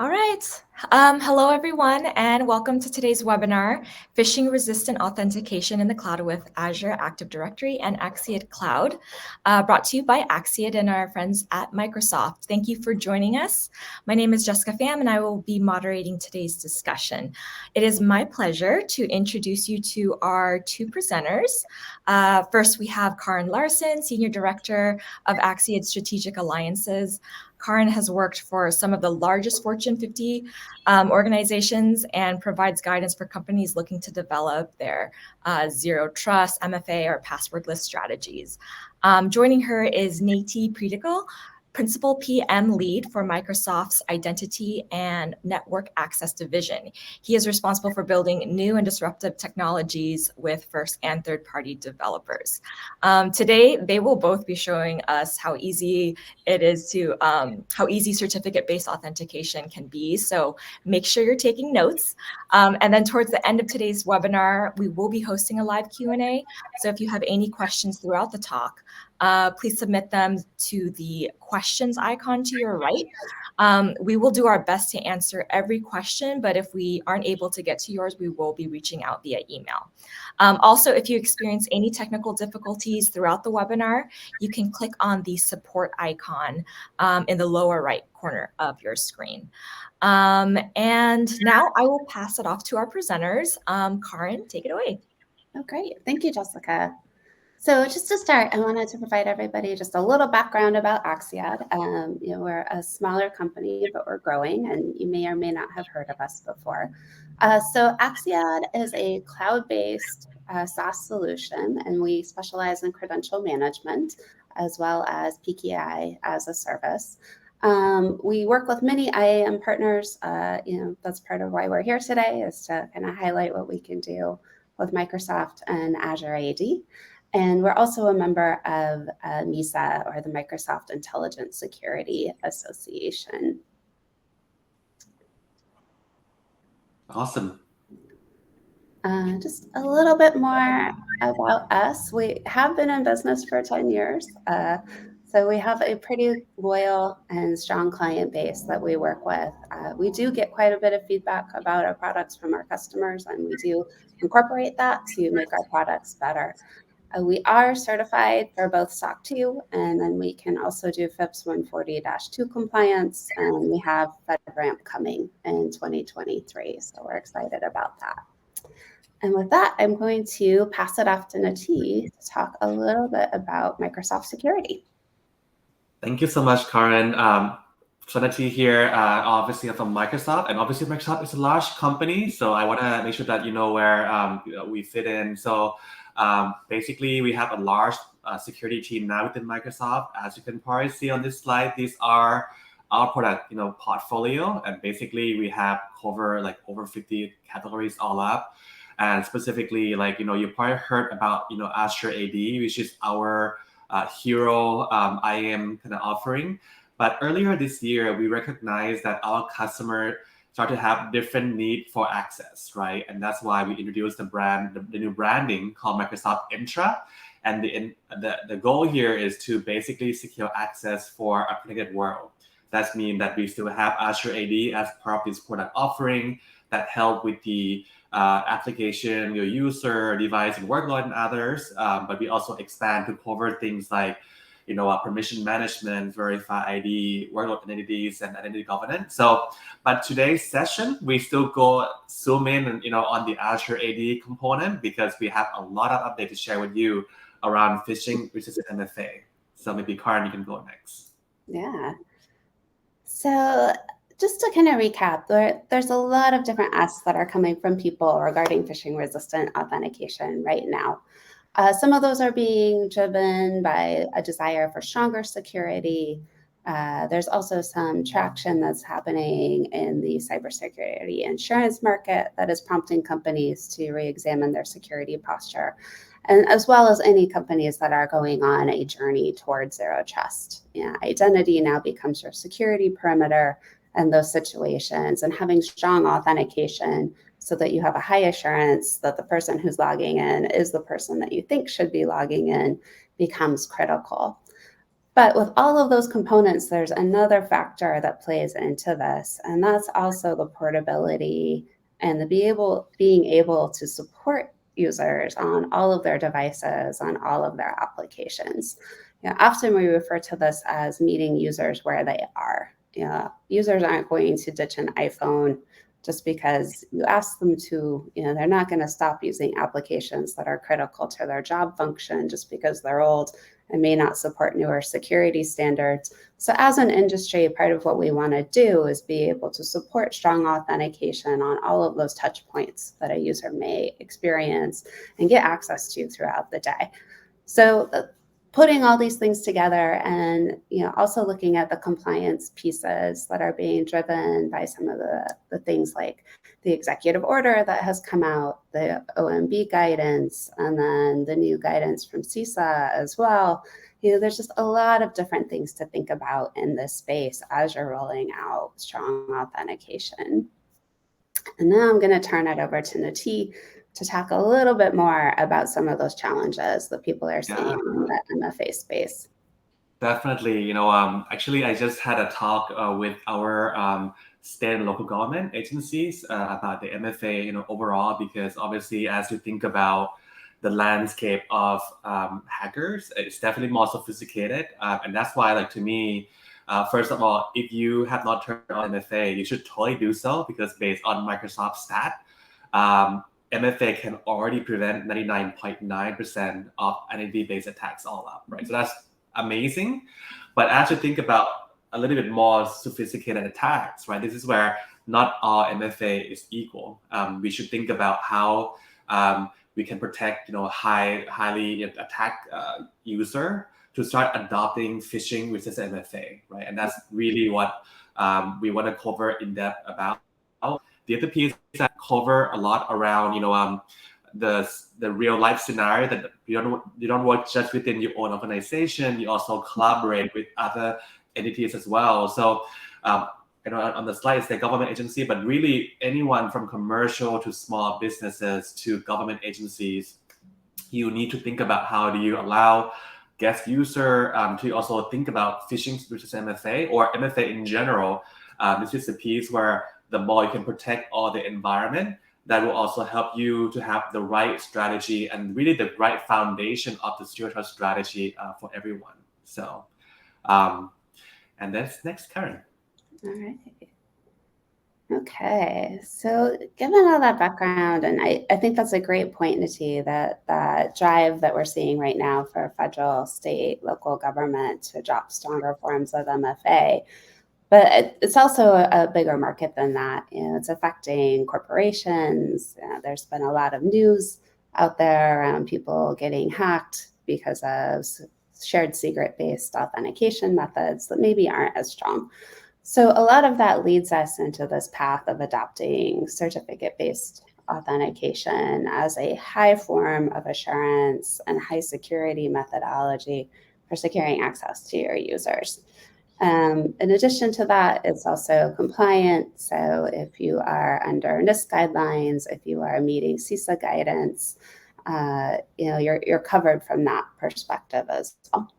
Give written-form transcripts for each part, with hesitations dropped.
All right. Hello, everyone, and welcome to today's webinar, Phishing-Resistant Authentication in the Cloud with Azure Active Directory and Axiad Cloud, brought to you by Axiad and our friends at Microsoft. Thank you for joining us. My name is Jessica Pham, and I will be moderating today's discussion. It is my pleasure to introduce you to our two presenters. First, we have Karin Larson, Senior Director of Axiad Strategic Alliances. Karin has worked for some of the largest Fortune 50 organizations and provides guidance for companies looking to develop their zero trust, MFA, or passwordless strategies. Joining her is Natee Pretikul, Principal PM Lead for Microsoft's Identity and Network Access Division. He is responsible for building new and disruptive technologies with first and third-party developers. Today, they will both be showing us how easy it is to, how easy certificate-based authentication can be. So make sure you're taking notes. And then towards the end of today's webinar, we will be hosting a live Q&A. So if you have any questions throughout the talk, please submit them to the questions icon to your right. We will do our best to answer every question, but if we aren't able to get to yours, we will be reaching out via email. Also, if you experience any technical difficulties throughout the webinar, you can click on the support icon in the lower right corner of your screen. And now I will pass it off to our presenters. Karin, take it away. Oh, great. Thank you, Jessica. So just to start, I wanted to provide everybody just a little background about Axiad. We're a smaller company, but we're growing, and you may or may not have heard of us before. So Axiad is a cloud-based SaaS solution, and we specialize in credential management as well as PKI as a service. We work with many IAM partners. That's part of why we're here today, is to kind of highlight what we can do with Microsoft and Azure AD. And we're also a member of MISA, or the Microsoft Intelligent Security Association. Awesome. Just a little bit more about us. We have been in business for 10 years. So we have a pretty loyal and strong client base that we work with. We do get quite a bit of feedback about our products from our customers, and we do incorporate that to make our products better. We are certified for both SOC 2, and then we can also do FIPS 140-2 compliance, and we have FedRAMP coming in 2023, so we're excited about that. And with that, I'm going to pass it off to Natee to talk a little bit about Microsoft security. Thank you so much, Karin. So Natee here, obviously I'm from Microsoft, and obviously Microsoft is a large company, so I want to make sure that you know where we fit in. So basically, we have a large security team now within Microsoft. As you can probably see on this slide, these are our product, portfolio, and basically we have covered like over 50 categories all up. And specifically, you probably heard about Azure AD, which is our hero IAM kind of offering. But earlier this year, we recognized that our customer start to have different need for access, right? And that's why we introduced the new branding called Microsoft Entra. And the goal here is to basically secure access for a connected world. That means that we still have Azure AD as part of this product offering that help with the application, your user, device, and workload, and others. But we also expand to cover things like permission management, verify ID, workload identities, and identity governance. So, but today's session, we still go zoom in and, on the Azure AD component, because we have a lot of updates to share with you around phishing-resistant MFA. So maybe Karin, you can go next. Yeah. So just to kind of recap, there's a lot of different asks that are coming from people regarding phishing-resistant authentication right now. Some of those are being driven by a desire for stronger security. There's also some traction that's happening in the cybersecurity insurance market that is prompting companies to re-examine their security posture, and as well as any companies that are going on a journey towards zero trust. Identity now becomes your security perimeter in those situations, and having strong authentication so that you have a high assurance that the person who's logging in is the person that you think should be logging in becomes critical. But with all of those components, there's another factor that plays into this, and that's also the portability and the being able to support users on all of their devices, on all of their applications. Often we refer to this as meeting users where they are. Users aren't going to ditch an iPhone just because you ask them to. They're not going to stop using applications that are critical to their job function just because they're old and may not support newer security standards. So as an industry, part of what we want to do is be able to support strong authentication on all of those touch points that a user may experience and get access to throughout the day. So putting all these things together and also looking at the compliance pieces that are being driven by some of the things like the executive order that has come out, the OMB guidance, and then the new guidance from CISA as well. There's just a lot of different things to think about in this space as you're rolling out strong authentication. And now I'm going to turn it over to Natee to talk a little bit more about some of those challenges that people are seeing in the MFA space. Definitely. Actually, I just had a talk with our state and local government agencies about the MFA, overall, because obviously, as you think about the landscape of hackers, it's definitely more sophisticated, and that's why, like, to me, first of all, if you have not turned on MFA, you should totally do so, because based on Microsoft stat, MFA can already prevent 99.9% of identity-based attacks all up, right? So that's amazing. But as you think about a little bit more sophisticated attacks, right? This is where not all MFA is equal. We should think about how we can protect, highly attacked user to start adopting phishing-resistant MFA, right? And that's really what we want to cover in depth about. The other piece that cover a lot around, the real life scenario that you don't work just within your own organization. You also collaborate with other entities as well. So, on the slide, it's the government agency, but really anyone from commercial to small businesses to government agencies, you need to think about how do you allow guest user to also think about phishing resistant MFA or MFA in general. This is the piece where the more you can protect all the environment, that will also help you to have the right strategy and really the right foundation of the zero trust strategy for everyone. So, and that's next, Karen. All right. Okay, so given all that background, and I think that's a great point, Natee, that drive that we're seeing right now for federal, state, local government to adopt stronger forms of MFA. But it's also a bigger market than that. It's affecting corporations. There's been a lot of news out there around people getting hacked because of shared secret-based authentication methods that maybe aren't as strong. So a lot of that leads us into this path of adopting certificate-based authentication as a high form of assurance and high security methodology for securing access to your users. In addition to that, it's also compliant. So if you are under NIST guidelines, if you are meeting CISA guidance, you're covered from that perspective as well.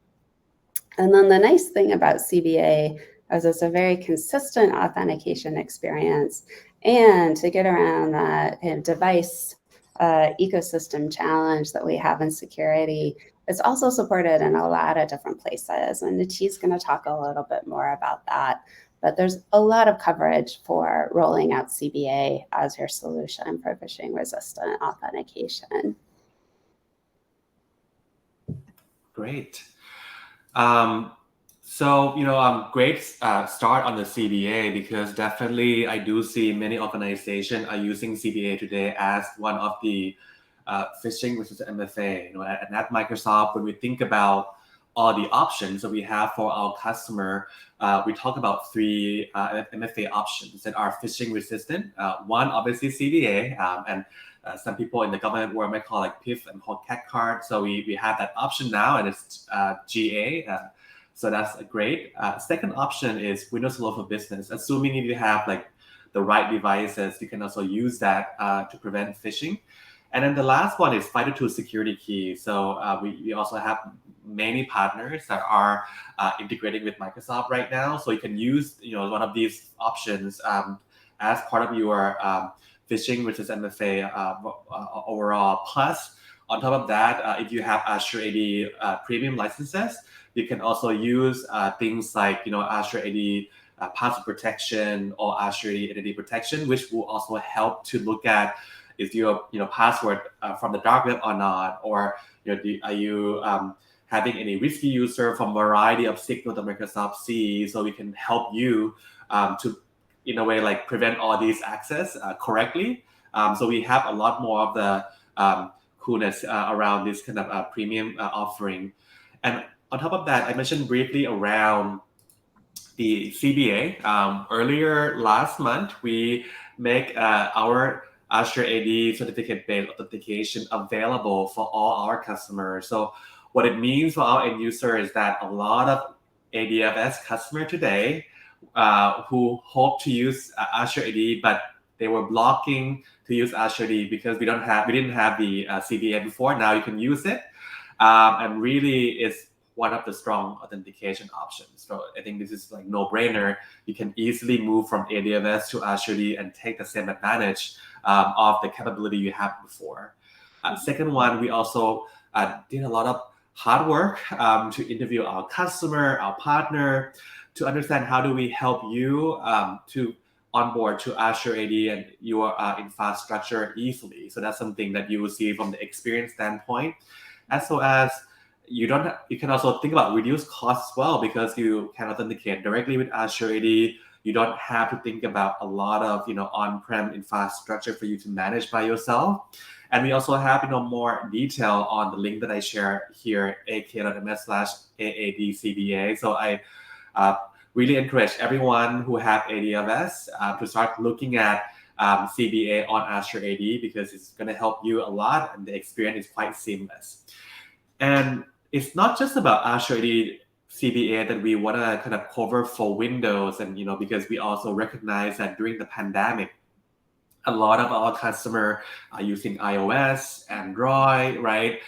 And then the nice thing about CBA is it's a very consistent authentication experience, and to get around that device ecosystem challenge that we have in security, it's also supported in a lot of different places. And Natee's going to talk a little bit more about that. But there's a lot of coverage for rolling out CBA as your solution for phishing-resistant authentication. Great. So, great start on the CBA, because definitely I do see many organizations are using CBA today as one of the phishing resistant MFA. And at Microsoft, when we think about all the options that we have for our customer, we talk about three MFA options that are phishing resistant. One, obviously CBA, and some people in the government world might call like PIF and cat card. So we have that option now, and it's GA. So that's great. Second option is Windows Hello for Business. Assuming if you have like the right devices, you can also use that to prevent phishing. And then the last one is FIDO2 security key. So we also have many partners that are integrating with Microsoft right now. So you can use one of these options as part of your phishing-resistant MFA overall. Plus, on top of that, if you have Azure AD premium licenses, you can also use things like Azure AD password protection or Azure AD identity protection, which will also help to look at is your password from the dark web or not, or are you having any risky user from a variety of signals that Microsoft sees, so we can help you to in a way like prevent all these access correctly. So we have a lot more of the coolness around this kind of premium offering. And on top of that, I mentioned briefly around the CBA. Earlier last month, we make our Azure AD certificate-based authentication available for all our customers. So what it means for our end user is that a lot of ADFS customers today who hope to use Azure AD, but they were blocking to use Azure AD because we didn't have the CBA before. Now you can use it, and really it's one of the strong authentication options. So I think this is like no-brainer. You can easily move from ADFS to Azure AD and take the same advantage of the capability you had before. Second one, we also did a lot of hard work to interview our customer, our partner, to understand how do we help you to onboard to Azure AD and your infrastructure easily. So that's something that you will see from the experience standpoint, as well as you can also think about reduce costs as well, because you can authenticate directly with Azure AD. You don't have to think about a lot of on-prem infrastructure for you to manage by yourself. And we also have more detail on the link that I share here, ak.ms/aadcba. So I really encourage everyone who have ADFS to start looking at CBA on Azure AD, because it's going to help you a lot and the experience is quite seamless. And it's not just about Azure AD CBA that we want to kind of cover for Windows, and because we also recognize that during the pandemic, a lot of our customers are using iOS, Android, right,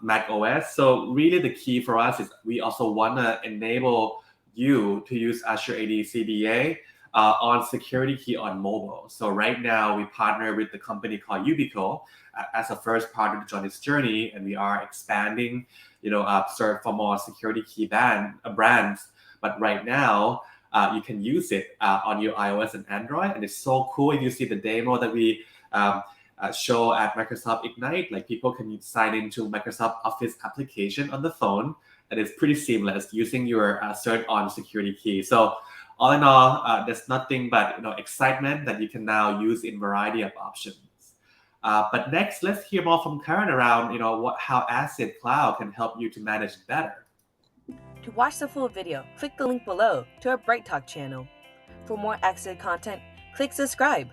Mac OS. So really the key for us is we also want to enable you to use Azure AD CBA on security key on mobile. So right now we partner with the company called Ubiquitol as a first partner to join this journey, and we are expanding, serve for more security key brands. But right now, you can use it on your iOS and Android, and it's so cool. If you see the demo that we show at Microsoft Ignite, like people can sign into Microsoft Office application on the phone, and it's pretty seamless using your cert on security key. So all in all, there's nothing but excitement that you can now use in variety of options. But next, let's hear more from Karen around how Axiad Cloud can help you to manage better. To watch the full video, click the link below to our Bright Talk channel. For more Axiad content, click subscribe.